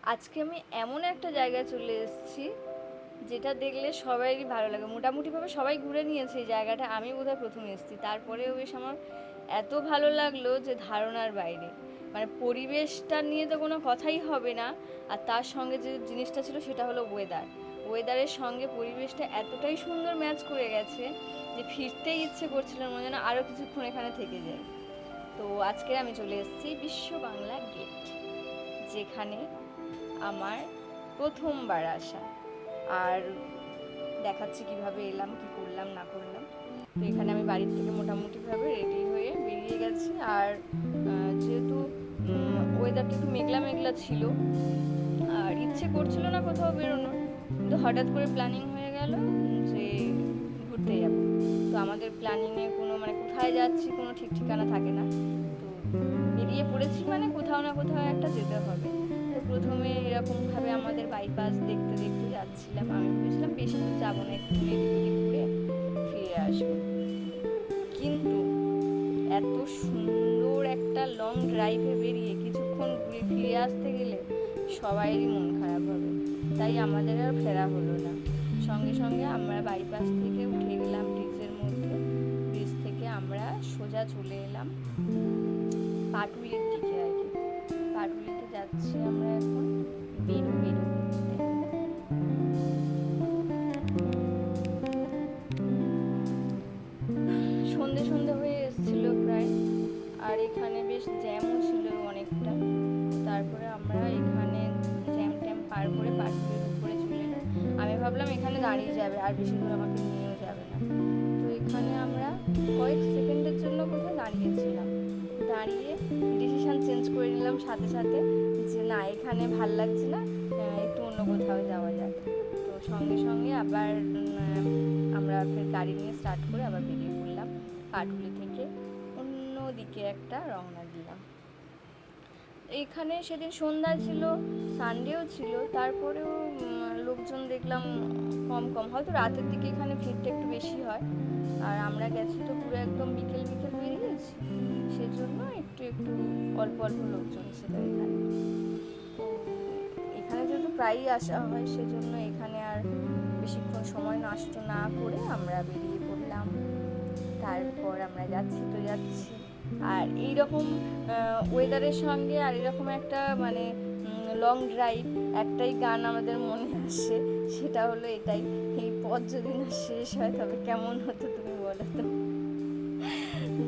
আজকে আমি এমন একটা জায়গায় চলে এসেছি যেটা দেখলে সবারই ভালো লাগে। মোটামুটিভাবে সবাই ঘুরে নিয়েছে এই জায়গাটা, আমি বোধহয় প্রথমে এসেছি। তারপরেও বেশ আমার এত ভালো লাগলো যে ধারণার বাইরে। মানে পরিবেশটা নিয়ে তো কোনো কথাই হবে না, আর তার সঙ্গে যে জিনিসটা ছিল সেটা হলো ওয়েদার। ওয়েদারের সঙ্গে পরিবেশটা এতটাই সুন্দর ম্যাচ করে গেছে যে ফিরতেই ইচ্ছে করছিল, মনে যেন আরও কিছুক্ষণ এখানে থেকে যাই। তো আজকে আমি চলে এসেছি বিশ্ব বাংলা গেট, যেখানে আমার প্রথমবার আসা। আর দেখাচ্ছি কিভাবে এলাম, কি করলাম না করলাম। তো এখানে আমি বাড়ির থেকে মোটামুটিভাবে রেডি হয়ে বেরিয়ে গেছি। আর যেহেতু ওয়েদারটা একটু মেঘলা মেঘলা ছিল, আর ইচ্ছে করছিল না কোথাও বেরোনোর, কিন্তু হঠাৎ করে প্ল্যানিং হয়ে গেল যে ঘুরতে যাব। তো আমাদের প্ল্যানিংয়ে কোনো মানে কোথায় যাচ্ছি কোনো ঠিক ঠিকানা থাকে না। তো বেরিয়ে পড়েছি মানে কোথাও না কোথাও একটা যেতে হবে। তো প্রথমে এরকমভাবে আমাদের বাইপাস দেখতে দেখতে যাচ্ছিলাম। আমি ভেবেছিলাম বেশি দূর যাবো না, একটু এদিক ওদিক ঘুরে ফিরে আসবো। কিন্তু এত সুন্দর একটা লং ড্রাইভে বেরিয়ে কিছুক্ষণ ঘুরে ফিরে আসতে গেলে সবাইরই মন খারাপ হবে। তাই আমাদের আর ফেরা হলো না। সঙ্গে সঙ্গে আমরা বাইপাস থেকে উঠে গেলাম ব্রিজের মধ্যে। ব্রিজ থেকে আমরা সোজা চলে এলাম পাটুলির দিকে আর কি। পাটুলিতে যাচ্ছি আমরা এখন বেরু বেরু করতে। সন্ধে সন্ধে হয়ে এসেছিল প্রায়, আর এখানে বেশ জ্যামও ছিল অনেকটা। তারপরে আমরা এখানে জ্যাম ট্যাম পার করে পাটুলির উপরে চলে এলাম। আমি ভাবলাম এখানে দাঁড়িয়ে যাবে, আর বেশি দূর আমাকে নিয়েও যাবে না। তো এখানে আমরা কয়েক সেকেন্ডের জন্য কোথায় দাঁড়িয়েছিলাম, দাঁড়িয়ে ডিসিশান চেঞ্জ করে নিলাম সাথে সাথে যে না, এখানে ভাল লাগছে না, একটু অন্য কোথাও যাওয়া যাক। তো সঙ্গে সঙ্গে আবার আমরা ফের গাড়ি নিয়ে স্টার্ট করে আবার বেরিয়ে পড়লাম পাটুলি থেকে। অন্য দিকে একটা রওনা দিলাম। এইখানে সেদিন সন্ধ্যা ছিল, সানডেও ছিল, তারপরেও লোকজন দেখলাম কম কম, হয়তো রাতের দিকে এখানে ভিড়টা একটু বেশি হয়। আর আমরা গেছি তো পুরো একদম বিকেল বিকেল বেরিয়েছি, সেজন্য একটু একটু অল্প অল্প লোকজন ছিল এখানে। তো এখানে যেহেতু প্রায়ই আসা হয়, সেজন্য এখানে আর বেশিক্ষণ সময় নষ্ট না করে আমরা বেরিয়ে পড়লাম। তারপর আমরা যাচ্ছি তো যাচ্ছি, আর এইরকম ওয়েদারের সঙ্গে আর এরকম একটা মানে লং ড্রাইভ, একটাই গান আমাদের মনে আসে, সেটা হলো এটাই, এই পথ যদি না শেষ হয় তবে কেমন হতো তুমি বলো তো।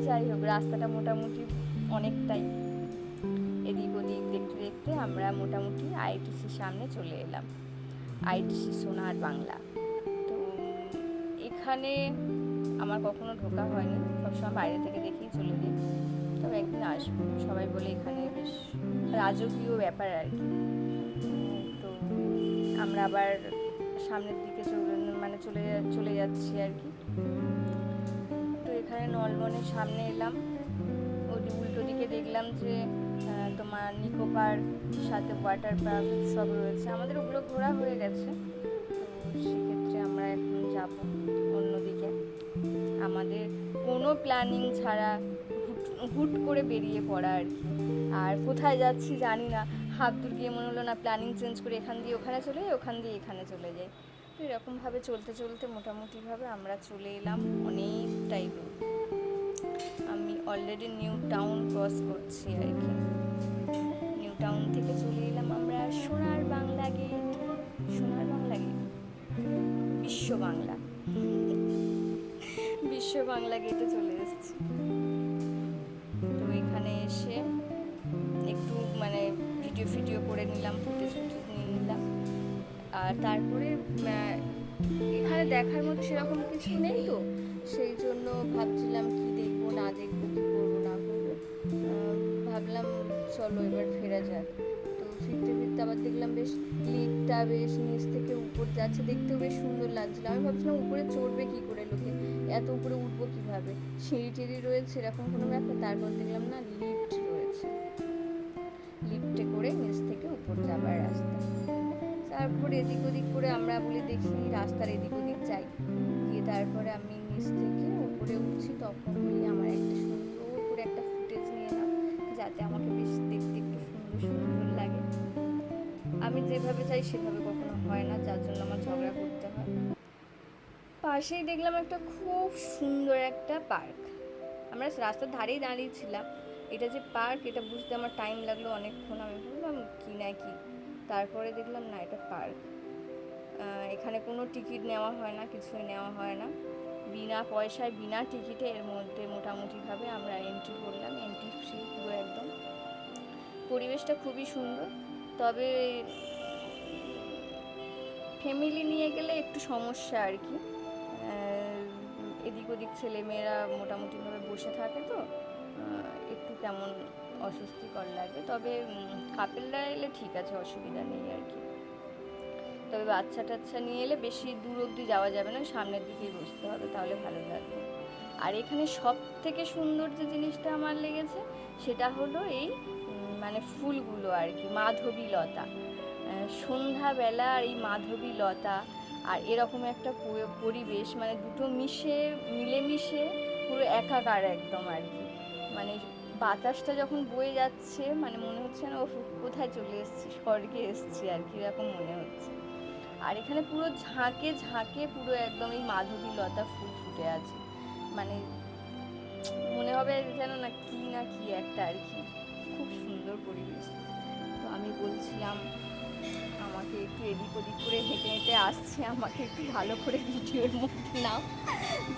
যাই হোক, রাস্তাটা মোটামুটি অনেকটাই। এদিক ওদিক দেখতে দেখতে আমরা মোটামুটি আইটিসির সামনে চলে এলাম। আইটিসি সোনার বাংলা। তো এখানে আমার কখনো ঢোকা হয়নি, সবসময় বাইরে থেকে দেখেই চলে যাই। তবে একদিন আসবো, সবাই বলে এখানে বেশ রাজকীয় ব্যাপার আর কি। তো আমরা আবার সামনের দিকে চলে যাচ্ছি আর কি। তো এখানে নলবনের সামনে এলাম। ওই উল্টো দিকে দেখলাম যে তোমার নিকো পার্ক, সাথে ওয়াটার পার্ক সব রয়েছে। আমাদের ওগুলো ঘোরা হয়ে গেছে। তো সেক্ষেত্রে আমরা এখন যাব অন্যদিকে। আমাদের কোনো প্ল্যানিং ছাড়া হুট করে বেরিয়ে পড়া আর কি। আর কোথায় যাচ্ছি জানি না, হাত দূর গিয়ে মনে হলো না প্ল্যানিং চেঞ্জ করে এখান দিয়ে ওখানে চলে যাই, ওখান দিয়ে এখানে চলে যাই। তো এরকমভাবে চলতে চলতে মোটামুটিভাবে আমরা চলে এলাম অনেকটাই দূর। আমি অলরেডি নিউ টাউন ক্রস করছি আর কি। নিউ টাউন থেকে চলে এলাম আমরা সোনার বাংলা গেট। সোনার বাংলা গেট, বিশ্ব বাংলা, বিশ্ব বাংলা গেটে চলে এসেছি। তো এখানে এসে একটু মানে ভিডিও করে নিলাম, ফুটেজ নিয়ে নিলাম। আর তারপরে এখানে দেখার মতো সেরকম কিছু নেই, তো সেই জন্য ভাবছিলাম কি দেখবো না দেখবো, কি করবো না করবো। ভাবলাম চলো এবার ফেরা যাক। তো ফিরতে ফিরতে আবার দেখলাম বেশ লিফটটা বেশ নিচ থেকে উপর যাচ্ছে, দেখতেও বেশ সুন্দর লাগছিল। আমি ভাবছিলাম উপরে চড়বে কি করে লোকে, এত উপরে উঠবো কিভাবে, সিঁড়ি টিড়ি রয়েছে এরকম কোনো ব্যাপার। তারপর দেখলাম না, লিফট রয়েছে, লিফটে করে নিচ থেকে উপর যাবার রাস্তা। তারপর এদিক ওদিক করে আমরা বলি দেখি রাস্তার এদিক ওদিক যাই, গিয়ে তারপরে আমি নিচ থেকে উপরে উঠছি, তখন বলি আমার একটা সুন্দর করে একটা ফুটেজ নিয়ে নাও, যাতে আমাকে বেশ দেখতে একটু সুন্দর সুন্দর লাগে। আমি যেভাবে চাই সেভাবে কখনো হয় না, যার জন্য আমার ঝগড়া করতে হয়। পাশেই দেখলাম একটা খুব সুন্দর একটা পার্ক। আমরা রাস্তার ধারেই দাঁড়িয়েছিলাম। এটা যে পার্ক এটা বুঝতে আমার টাইম লাগলো অনেকক্ষণ। আমি ভাবলাম কি না কি, তারপরে দেখলাম না এটা পার্ক। এখানে কোনো টিকিট নেওয়া হয় না, কিছুই নেওয়া হয় না, বিনা পয়সায় বিনা টিকিটে এর মধ্যে মোটামুটিভাবে আমরা এন্ট্রি করলাম, এন্ট্রি ফ্রি পুরো একদম। পরিবেশটা খুবই সুন্দর, তবে ফ্যামিলি নিয়ে গেলে একটু সমস্যা আর কি। এদিক ওদিক ছেলেমেয়েরা মোটামুটিভাবে বসে থাকে, তো একটু কেমন অস্বস্তিকর লাগে। তবে কাপেলরা এলে ঠিক আছে, অসুবিধা নেই আর কি। তবে বাচ্চা টাচ্চা নিয়ে এলে বেশি দূর অবধি যাওয়া যাবে না, সামনের দিকেই বসতে হবে, তাহলে ভালো লাগবে। আর এখানে সব থেকে সুন্দর যে জিনিসটা আমার লেগেছে সেটা হলো এই মানে ফুলগুলো আর কি, মাধবী লতা। সন্ধ্যাবেলা আর এই মাধবী লতা আর এরকম একটা পরিবেশ, মানে দুটো মিলেমিশে পুরো একাকার একদম আর কি। মানে বাতাসটা যখন বয়ে যাচ্ছে, মানে মনে হচ্ছে না ও কোথায় চলে এসেছি, স্বর্গে এসেছি আর কি, এরকম মনে হচ্ছে। আর এখানে পুরো ঝাঁকে ঝাঁকে পুরো একদম এই মাধবী লতা ফুল ফুটে আছে, মানে মনে হবে যেন না কি একটা আর কি, খুব সুন্দর পরিবেশ। তো আমি বলছিলাম আমাকে একটু এদিক ওদিক করে হেঁটে হেঁটে আসছে, আমাকে একটু ভালো করে ভিডিওর মধ্যে নাও,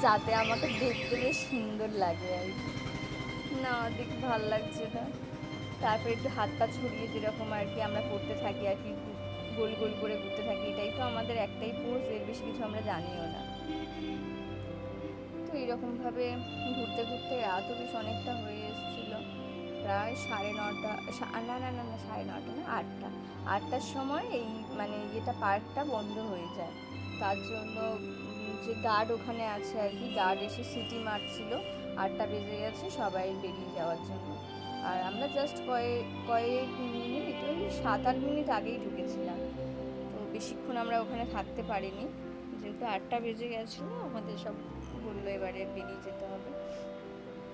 যাতে আমাকে দেখতে বেশ সুন্দর লাগে আর কি। না দেখ ভাল লাগছে না। তারপরে একটু হাত পা ছড়িয়ে যেরকম আর কি আমরা করতে থাকি আর কি, গোল গোল করে ঘুরতে থাকি, এটাই তো আমাদের একটাই পোজ, এর বেশি কিছু আমরা জানিও না। তো এইরকমভাবে ঘুরতে ঘুরতে রাতও বেশ অনেকটা হয়ে এসেছিলো, প্রায় 9:30, না 9:30 না, 8টার সময় এই মানে এটা পার্কটা বন্ধ হয়ে যায়। তার জন্য যে গার্ড ওখানে আছে আর কি, গার্ড এসে সিটি মারছিল 8টা বেজে গেছে সবাই বেরিয়ে যাওয়ার জন্য। আর আমরা জাস্ট কয়েক মিনিট, ওই 7-8 মিনিট আগেই ঢুকেছিলাম, তো বেশিক্ষণ আমরা ওখানে থাকতে পারিনি, যেহেতু 8টা বেজে গেছিলো আমাদের সব বললো এবারে বেরিয়ে যেতে হবে।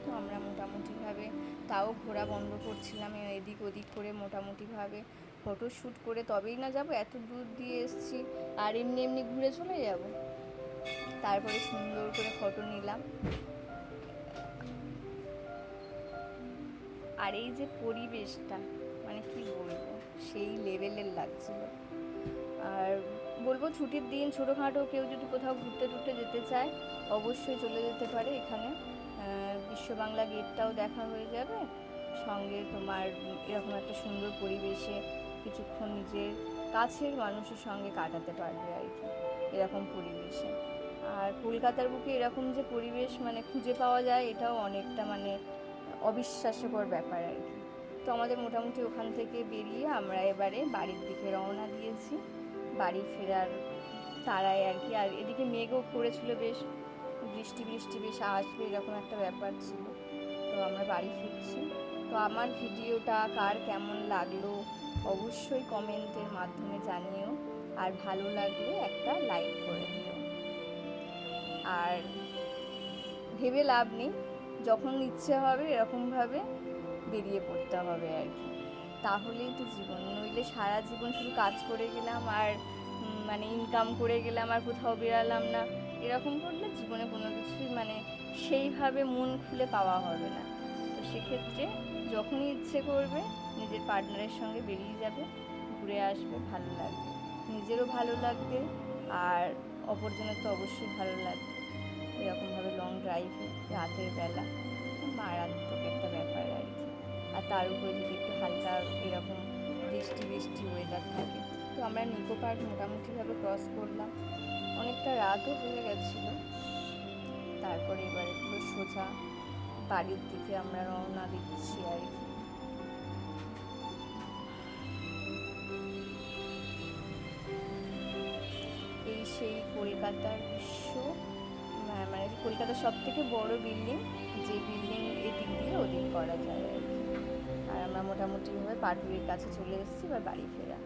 তো আমরা মোটামুটিভাবে তাও ঘোরা বন্ধ করছিলাম, এদিক ওদিক করে মোটামুটিভাবে ফটোশ্যুট করে তবেই না যাব, এত দূর দিয়ে এসছি আর এমনি এমনি ঘুরে চলে যাব। তারপরে সুন্দর করে ফটো নিলাম। আর এই যে পরিবেশটা, মানে কি বলবো, সেই লেভেলের লাগছিল। আর বলবো ছুটির দিন ছোটোখাটো কেউ যদি কোথাও ঘুরতে টুরতে যেতে চায় অবশ্যই চলে যেতে পারে এখানে। বিশ্ব বাংলা গেটটাও দেখা হয়ে যাবে, সঙ্গে তোমার এরকম একটা সুন্দর পরিবেশে কিছুক্ষণ নিজের কাছের মানুষের সঙ্গে কাটাতে পারবে আর কি, এরকম পরিবেশে। আর কলকাতার বুকে এরকম যে পরিবেশ মানে খুঁজে পাওয়া যায়, এটাও অনেকটা মানে অবিশ্বাস্যকর ব্যাপার আর কি। তো আমাদের মোটামুটি ওখান থেকে বেরিয়ে আমরা এবারে বাড়ির দিকে রওনা দিয়েছি, বাড়ি ফেরার তারায় আর কি। আর এদিকে মেঘও করেছিল বেশ, বৃষ্টি বেশ আসবে এরকম একটা ব্যাপার ছিল। তো আমরা বাড়ি ফিরছি। তো আমার ভিডিওটা কার কেমন লাগলো অবশ্যই কমেন্টের মাধ্যমে জানিও, আর ভালো লাগলে একটা লাইক করে দিও। আর ভেবে লাভ নেই, যখন ইচ্ছে হবে এরকমভাবে বেরিয়ে পড়তে হবে আর কি, তাহলেই তো জীবন। নইলে সারা জীবন শুধু কাজ করে গেলাম আর মানে ইনকাম করে গেলাম আর কোথাও বেরালাম না, এরকম করলে জীবনে কোনো কিছুই মানে সেইভাবে মন খুলে পাওয়া হবে না। তো সেক্ষেত্রে যখনই ইচ্ছে করবে নিজের পার্টনারের সঙ্গে বেরিয়ে যাবে, ঘুরে আসবে, ভালো লাগবে, নিজেরও ভালো লাগবে আর অপরজনের তো অবশ্যই ভালো লাগবে। এরকমভাবে লং ড্রাইভে রাতের বেলা মারাত্মক একটা ব্যাপার আর কি। আর তার উপরে যদি একটু হালকা এরকম বৃষ্টি ওয়েদার থাকে। তো আমরা নিকো পার্ক মোটামুটিভাবে ক্রস করলাম, অনেকটা রাতও হয়ে গেছিলো। তারপরে এবারে পুরো সোজা বাড়ির দিকে আমরা রওনা দিচ্ছি আর কি। এই সেই কলকাতার মানে কলকাতার সব থেকে বড় বিল্ডিং, যে বিল্ডিং এদিক দিয়ে ওদিক করা যায় আর কি। আর আমরা মোটামুটিভাবে পাটুলির কাছে চলে এসেছি, এবার বাড়ি ফেরা।